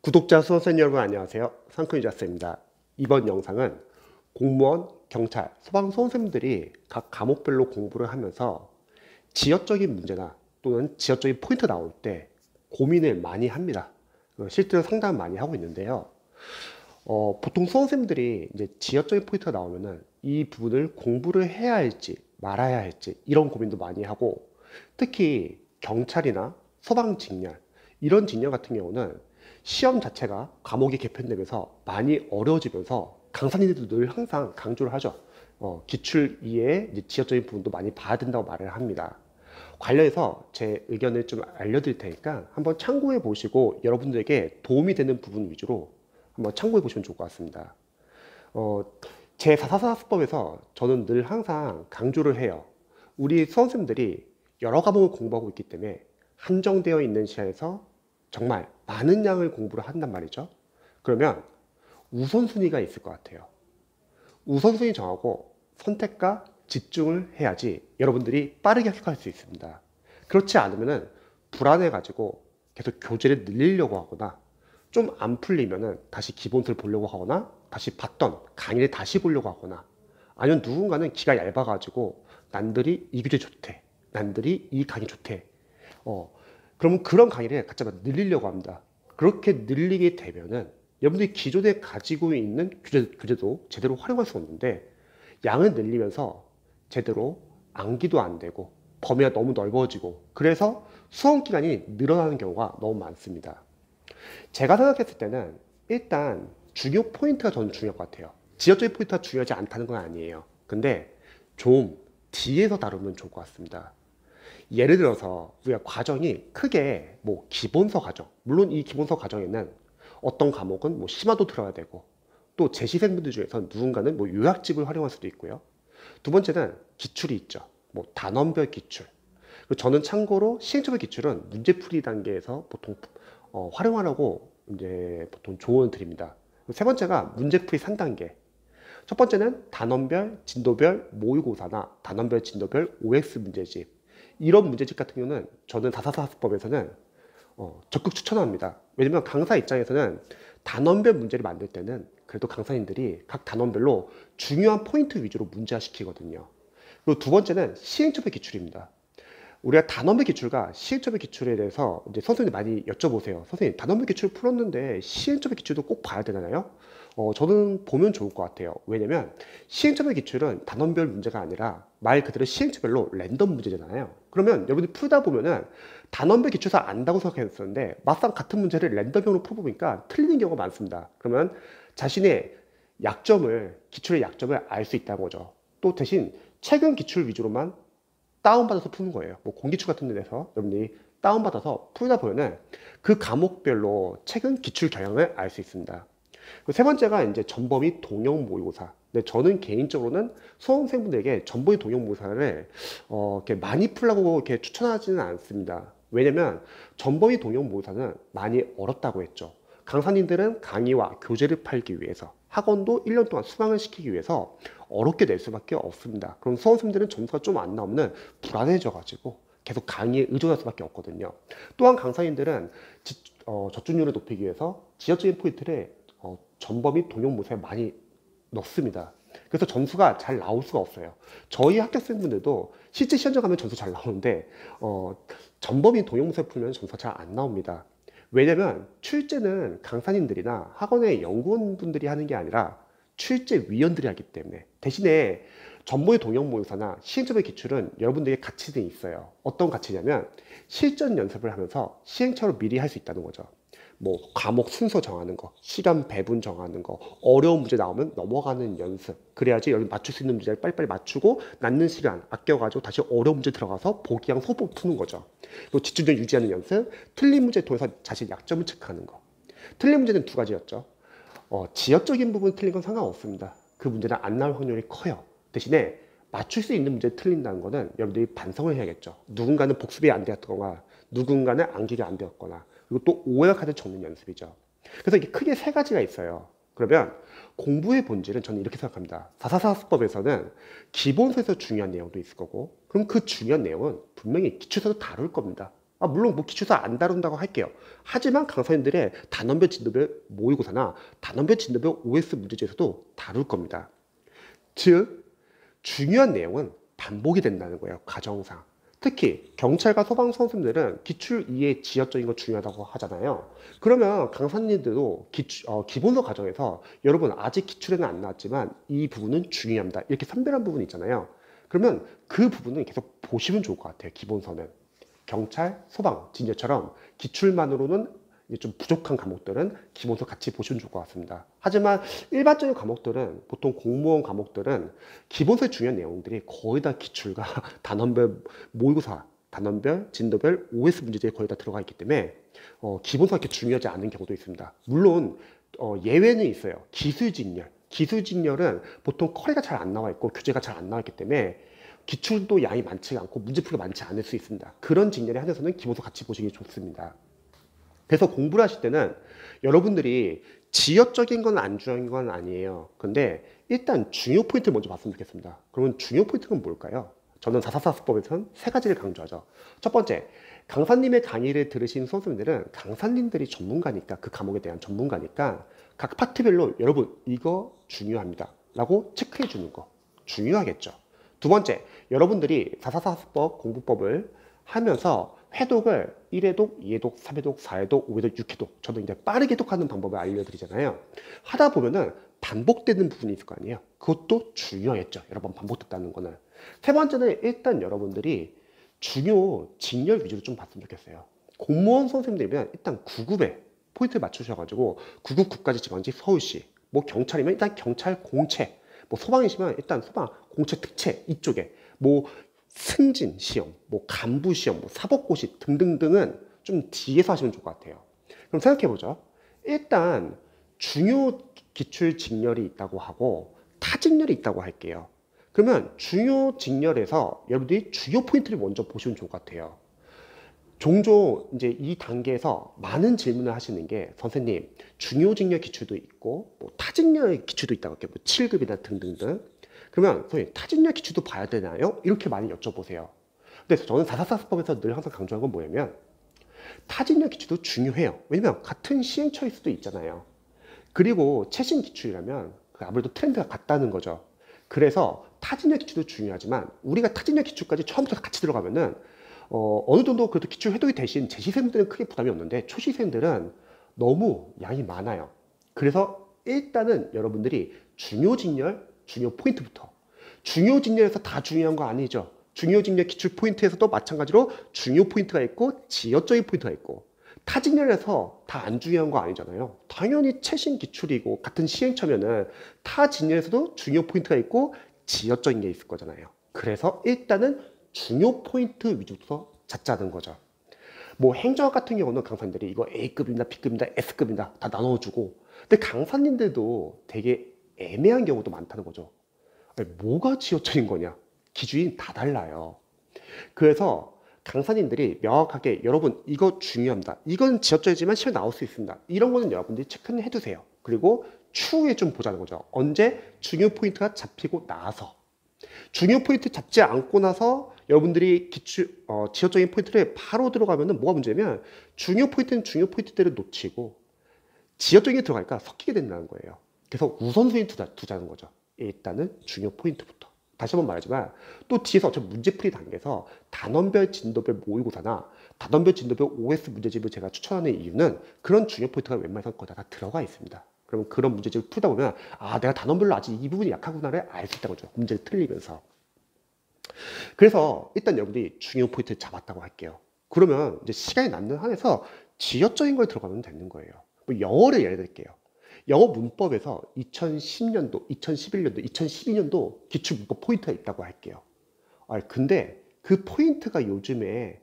구독자, 수험생 여러분 안녕하세요. 상큼유자쌤입니다. 이번 영상은 공무원, 경찰, 소방, 수험생들이 각 과목별로 공부를 하면서 지역적인 문제나 또는 지역적인 포인트 나올 때 고민을 많이 합니다. 실제로 상담 많이 하고 있는데요. 보통 수험생들이 이제 지역적인 포인트가 나오면은 이 부분을 공부를 해야 할지 말아야 할지 이런 고민도 많이 하고, 특히 경찰이나 소방 직렬 이런 직렬 같은 경우는 시험 자체가 과목이 개편되면서 많이 어려워지면서 강사님들도 늘 항상 강조를 하죠. 기출 이외에 이제 지역적인 부분도 많이 봐야 된다고 말을 합니다. 관련해서 제 의견을 좀 알려드릴 테니까 한번 참고해 보시고 여러분들에게 도움이 되는 부분 위주로 한번 참고해 보시면 좋을 것 같습니다. 어, 제 444수법에서 저는 늘 항상 강조를 해요. 우리 수험생들이 여러 과목을 공부하고 있기 때문에 한정되어 있는 시간에서 정말 많은 양을 공부를 한단 말이죠. 그러면 우선순위가 있을 것 같아요. 우선순위 정하고 선택과 집중을 해야지 여러분들이 빠르게 합격할 수 있습니다. 그렇지 않으면 불안해가지고 계속 교재를 늘리려고 하거나, 좀 안 풀리면은 다시 기본서를 보려고 하거나, 다시 봤던 강의를 다시 보려고 하거나, 아니면 누군가는 기가 얇아가지고 남들이 이 교재 좋대, 남들이 이 강의 좋대, 그러면 그런 강의를 갖다 늘리려고 합니다. 그렇게 늘리게 되면은 여러분들이 기존에 가지고 있는 교재도 제대로 활용할 수 없는데, 양을 늘리면서 제대로 암기도 안 되고 범위가 너무 넓어지고, 그래서 수험 기간이 늘어나는 경우가 너무 많습니다. 제가 생각했을 때는 일단 중요 포인트가 저는 중요할 것 같아요. 지역적인 포인트가 중요하지 않다는 건 아니에요. 근데 좀 뒤에서 다루면 좋을 것 같습니다. 예를 들어서 우리가 과정이 크게 뭐 기본서 과정, 물론 이 기본서 과정에는 어떤 과목은 뭐 심화도 들어야 되고, 또 재시생분들 중에서 누군가는 뭐 요약집을 활용할 수도 있고요. 두 번째는 기출이 있죠. 뭐 단원별 기출. 그리고 저는 참고로 시행착오 기출은 문제풀이 단계에서 보통 활용하라고 이제 보통 조언을 드립니다. 세 번째가 문제풀이 3단계. 첫 번째는 단원별, 진도별 모의고사나 단원별, 진도별 OX 문제집. 이런 문제집 같은 경우는 저는 444학습법에서는 적극 추천합니다. 왜냐면 강사 입장에서는 단원별 문제를 만들 때는 그래도 강사님들이 각 단원별로 중요한 포인트 위주로 문제화 시키거든요. 그리고 두 번째는 시행착오 기출입니다. 우리가 단원별 기출과 시행착오 기출에 대해서 이제 선생님들 많이 여쭤보세요. 선생님, 단원별 기출 풀었는데 시행착오 기출도 꼭 봐야 되나요? 저는 보면 좋을 것 같아요. 왜냐면 시행착오 기출은 단원별 문제가 아니라 말 그대로 시행착오별로 랜덤 문제잖아요. 그러면 여러분들이 풀다 보면은 단원별 기출사 안다고 생각했었는데 막상 같은 문제를 랜덤형으로 풀어보니까 틀리는 경우가 많습니다. 그러면 자신의 약점을, 기출의 약점을 알 수 있다는 거죠. 또 대신 최근 기출 위주로만 다운받아서 푸는 거예요. 뭐 공기출 같은 데서 여러분들이 다운받아서 풀다 보면은 그 과목별로 최근 기출 경향을 알 수 있습니다. 세 번째가 이제 전범위 동형 모의고사. 근데 저는 개인적으로는 수험생분들에게 전범위 동형 모의고사를 이렇게 많이 풀라고 이렇게 추천하지는 않습니다. 왜냐면 전범위 동형 모의고사는 많이 어렵다고 했죠. 강사님들은 강의와 교재를 팔기 위해서, 학원도 1년 동안 수강을 시키기 위해서 어렵게 낼 수밖에 없습니다. 그럼 수험생들은 점수가 좀 안 나오면 불안해져가지고 계속 강의에 의존할 수밖에 없거든요. 또한 강사님들은 적중률을 높이기 위해서 지역적인 포인트를 전범위 동형 모의고사에 많이 넣습니다. 그래서 점수가 잘 나올 수가 없어요. 저희 합격생분들도 실제 시험장 가면 점수 잘 나오는데 전범위 동형 모의고사 풀면 점수가 잘 안 나옵니다. 왜냐면 출제는 강사님들이나 학원의 연구원분들이 하는 게 아니라 출제위원들이 하기 때문에, 대신에 전범위 동형 모의고사나 시행착오 기출은 여러분들에게 가치는 있어요. 어떤 가치냐면 실전 연습을 하면서 시행착오를 미리 할 수 있다는 거죠. 뭐 과목 순서 정하는 거, 시간 배분 정하는 거, 어려운 문제 나오면 넘어가는 연습. 그래야지 여기 맞출 수 있는 문제를 빨리빨리 맞추고 남는 시간 아껴가지고 다시 어려운 문제 들어가서 보기랑 소법 푸는 거죠. 그리고 집중력 유지하는 연습, 틀린 문제 통해서 자신의 약점을 체크하는 거. 틀린 문제는 두 가지였죠. 지역적인 부분 틀린 건 상관없습니다. 그 문제는 안 나올 확률이 커요. 대신에 맞출 수 있는 문제를 틀린다는 거는 여러분들이 반성을 해야겠죠. 누군가는 복습이 안 되었거나, 누군가는 암기가 안 되었거나, 그리고 또 오해와 카드 적는 연습이죠. 그래서 이게 크게 세 가지가 있어요. 그러면 공부의 본질은 저는 이렇게 생각합니다. 444수법에서는 기본서에서 중요한 내용도 있을 거고, 그럼 그 중요한 내용은 분명히 기출서도 다룰 겁니다. 물론 뭐 기출사 안 다룬다고 할게요. 하지만 강사님들의 단원별 진도별 모의고사나 단원별 진도별 OS 문제집에서도 다룰 겁니다. 즉 중요한 내용은 반복이 된다는 거예요. 과정상. 특히 경찰과 소방 선생님들은 기출 이해 지역적인 거 중요하다고 하잖아요. 그러면 강사님들도 기본서 과정에서 여러분 아직 기출에는 안 나왔지만 이 부분은 중요합니다. 이렇게 선별한 부분이 있잖아요. 그러면 그 부분은 계속 보시면 좋을 것 같아요. 기본서는. 경찰, 소방, 진료처럼 기출만으로는 이제 좀 부족한 과목들은 기본서 같이 보시면 좋을 것 같습니다. 하지만 일반적인 과목들은 보통 공무원 과목들은 기본서의 중요한 내용들이 거의 다 기출과 단원별 모의고사, 단원별, 진도별, OS 문제집에 거의 다 들어가 있기 때문에 기본서가 그렇게 중요하지 않은 경우도 있습니다. 물론 예외는 있어요. 기술직렬. 기술직렬은 보통 커리가 잘 안 나와 있고 교재가 잘 안 나와 있기 때문에 기출도 양이 많지 않고 문제풀이가 많지 않을 수 있습니다. 그런 직렬에 한해서는 기본서 같이 보시기 좋습니다. 그래서 공부를 하실 때는 여러분들이 지역적인 건 안 중요한 건 아니에요. 근데 일단 중요 포인트를 먼저 봤으면 좋겠습니다. 그러면 중요 포인트는 뭘까요? 저는 444수법에서는 세 가지를 강조하죠. 첫 번째, 강사님의 강의를 들으신 선생님들은 강사님들이 전문가니까 그 과목에 대한 전문가니까 각 파트별로 여러분 이거 중요합니다 라고 체크해 주는 거 중요하겠죠. 두 번째, 여러분들이 444수법 공부법을 하면서 회독을 1회독, 2회독, 3회독, 4회독, 5회독, 6회독 저도 이제 빠르게 독하는 방법을 알려드리잖아요. 하다 보면은 반복되는 부분이 있을 거 아니에요. 그것도 중요했죠. 여러 번 반복됐다는 거는. 세 번째는 일단 여러분들이 중요 직렬 위주로 좀 봤으면 좋겠어요. 공무원 선생님들이면 일단 9급에 포인트를 맞추셔가지고 9급 국가직 지방직 서울시, 뭐 경찰이면 일단 경찰 공채, 뭐 소방이시면 일단 소방 공채 특채 이쪽에 뭐 승진 시험, 뭐 간부 시험, 뭐 사법고시 등등등은 좀 뒤에서 하시면 좋을 것 같아요. 그럼 생각해보죠. 일단 중요 기출 직렬이 있다고 하고 타직렬이 있다고 할게요. 그러면 중요 직렬에서 여러분들이 주요 포인트를 먼저 보시면 좋을 것 같아요. 종종 이제 이 단계에서 많은 질문을 하시는 게 선생님 중요 직렬 기출도 있고 뭐 타직렬 기출도 있다고 할게요. 뭐 7급이나 등등등. 그러면 선생님 타직렬 기출도 봐야 되나요? 이렇게 많이 여쭤보세요. 근데 저는 444수법에서 늘 항상 강조한 건 뭐냐면 타직렬 기출도 중요해요. 왜냐면 같은 시행처일 수도 있잖아요. 그리고 최신 기출이라면 아무래도 트렌드가 같다는 거죠. 그래서 타직렬 기출도 중요하지만 우리가 타직렬 기출까지 처음부터 같이 들어가면은 어느 정도 그래도 기출 회독이 대신 재시생들은 크게 부담이 없는데 초시생들은 너무 양이 많아요. 그래서 일단은 여러분들이 중요 직렬, 중요 포인트부터 중요 직렬에서 다 중요한 거 아니죠. 중요 직렬 기출 포인트에서도 마찬가지로 중요 포인트가 있고 지역적인 포인트가 있고 타직렬에서 다 안 중요한 거 아니잖아요. 당연히 최신 기출이고 같은 시행처면은 타직렬에서도 중요 포인트가 있고 지역적인 게 있을 거잖아요. 그래서 일단은 중요 포인트 위주부터 잡자는 거죠. 뭐 행정학 같은 경우는 강사님들이 이거 A급입니다, B급입니다, S급입니다 다 나눠주고 근데 강사님들도 되게 애매한 경우도 많다는 거죠. 아니, 뭐가 지역적인 거냐? 기준이 다 달라요. 그래서 강사님들이 명확하게 여러분 이거 중요합니다. 이건 지역적이지만 시험에 나올 수 있습니다. 이런 거는 여러분들이 체크는 해두세요. 그리고 추후에 좀 보자는 거죠. 언제 중요 포인트가 잡히고 나서 중요 포인트 잡지 않고 나서 여러분들이 지역적인 포인트를 바로 들어가면은 뭐가 문제냐면 중요 포인트는 중요 포인트대로 놓치고 지역적인 게 들어가니까 섞이게 된다는 거예요. 그래서 우선순위 두자는 거죠. 일단은 중요 포인트부터. 다시 한번 말하지만 또 뒤에서 어차피 문제풀이 단계에서 단원별 진도별 모의고사나 단원별 진도별 OS 문제집을 제가 추천하는 이유는 그런 중요 포인트가 웬만해서 거의 다 들어가 있습니다. 그러면 그런 문제집을 풀다 보면 아 내가 단원별로 아직 이 부분이 약하구나를 알 수 있다는 거죠. 문제를 틀리면서. 그래서 일단 여러분들이 중요 포인트를 잡았다고 할게요. 그러면 이제 시간이 남는 한에서 지역적인 걸 들어가면 되는 거예요. 뭐 영어를 예를 들게요. 영어 문법에서 2010년도, 2011년도, 2012년도 기출 문법 포인트가 있다고 할게요. 근데 그 포인트가 요즘에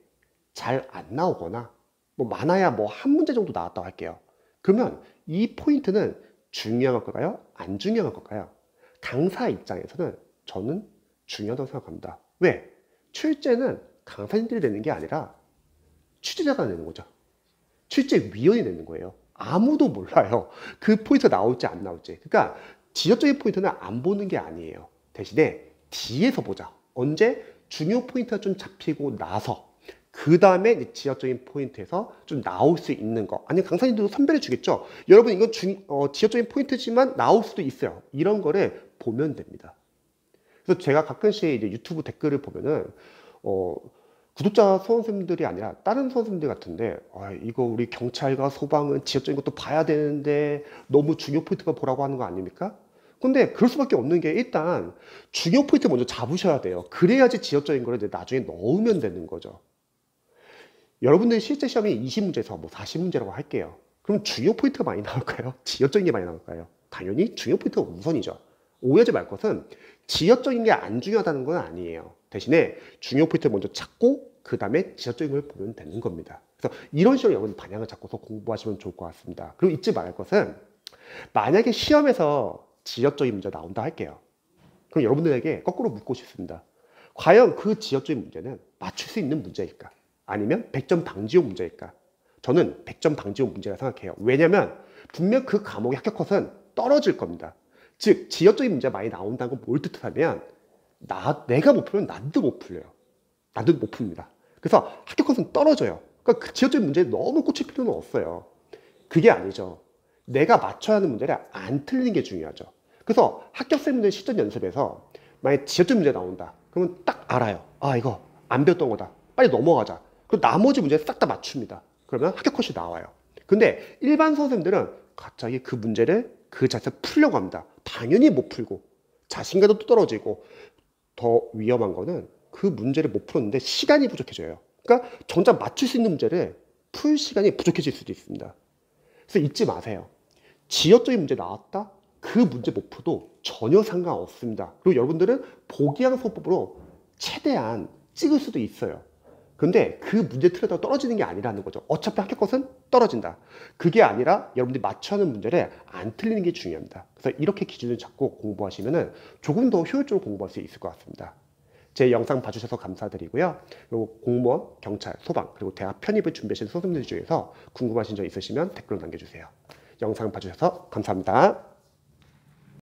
잘 안 나오거나 뭐 많아야 뭐 한 문제 정도 나왔다고 할게요. 그러면 이 포인트는 중요한 걸까요? 안 중요한 걸까요? 강사 입장에서는 저는 중요하다고 생각합니다. 왜? 출제는 강사님들이 내는 게 아니라 취재자가 내는 거죠. 출제위원이 내는 거예요. 아무도 몰라요. 그 포인트가 나올지 안 나올지. 그러니까 지역적인 포인트는 안 보는 게 아니에요. 대신에 뒤에서 보자. 언제 중요 포인트가 좀 잡히고 나서 그 다음에 지역적인 포인트에서 좀 나올 수 있는 거. 아니면 강사님들도 선배를 주겠죠. 여러분 이건 지역적인 포인트지만 나올 수도 있어요. 이런 거를 보면 됩니다. 그래서 제가 가끔씩 이제 유튜브 댓글을 보면은 구독자 수험생들이 아니라 다른 수험생들 같은데 이거 우리 경찰과 소방은 지역적인 것도 봐야 되는데 너무 중요 포인트만 보라고 하는 거 아닙니까? 근데 그럴 수밖에 없는 게 일단 중요 포인트 먼저 잡으셔야 돼요. 그래야지 지역적인 거를 이제 나중에 넣으면 되는 거죠. 여러분들이 실제 시험이 20문제에서 뭐 40문제라고 할게요. 그럼 중요 포인트가 많이 나올까요? 지역적인 게 많이 나올까요? 당연히 중요 포인트가 우선이죠. 오해하지 말 것은 지역적인 게 안 중요하다는 건 아니에요. 대신에 중요 포인트를 먼저 찾고 그 다음에 지역적인 걸 보면 되는 겁니다. 그래서 이런 식으로 여러분 방향을 잡고서 공부하시면 좋을 것 같습니다. 그리고 잊지 말할 것은 만약에 시험에서 지역적인 문제가 나온다 할게요. 그럼 여러분들에게 거꾸로 묻고 싶습니다. 과연 그 지역적인 문제는 맞출 수 있는 문제일까? 아니면 100점 방지용 문제일까? 저는 100점 방지용 문제라 생각해요. 왜냐면 분명 그 과목의 합격 컷은 떨어질 겁니다. 즉 지역적인 문제가 많이 나온다는 건 뭘 뜻하면 내가 못 풀면 남도 못 풀려요. 남도 못 풉니다. 그래서 합격 컷은 떨어져요. 그러니까 그 지역적인 문제에 너무 꽂힐 필요는 없어요. 그게 아니죠. 내가 맞춰야 하는 문제를 안 틀리는 게 중요하죠. 그래서 합격생분들 실전 연습에서 만약 지역적 문제 나온다. 그러면 딱 알아요. 이거 안 배웠던 거다. 빨리 넘어가자. 그리고 나머지 문제 싹 다 맞춥니다. 그러면 합격 컷이 나와요. 근데 일반 선생님들은 갑자기 그 문제를 그 자체에서 풀려고 합니다. 당연히 못 풀고 자신감도 떨어지고 더 위험한 거는 그 문제를 못 풀었는데 시간이 부족해져요. 그러니까 정작 맞출 수 있는 문제를 풀 시간이 부족해질 수도 있습니다. 그래서 잊지 마세요. 지역적인 문제 나왔다? 그 문제 못 풀어도 전혀 상관없습니다. 그리고 여러분들은 보기양 소법으로 최대한 찍을 수도 있어요. 근데 그 문제 틀에다 떨어지는 게 아니라는 거죠. 어차피 합격 컷은 떨어진다. 그게 아니라 여러분들이 맞춰야 하는 문제를 안 틀리는 게 중요합니다. 그래서 이렇게 기준을 잡고 공부하시면 조금 더 효율적으로 공부할 수 있을 것 같습니다. 제 영상 봐주셔서 감사드리고요. 그리고 공무원, 경찰, 소방, 그리고 대학 편입을 준비하시는 수험생들 중에서 궁금하신 점 있으시면 댓글로 남겨주세요. 영상 봐주셔서 감사합니다.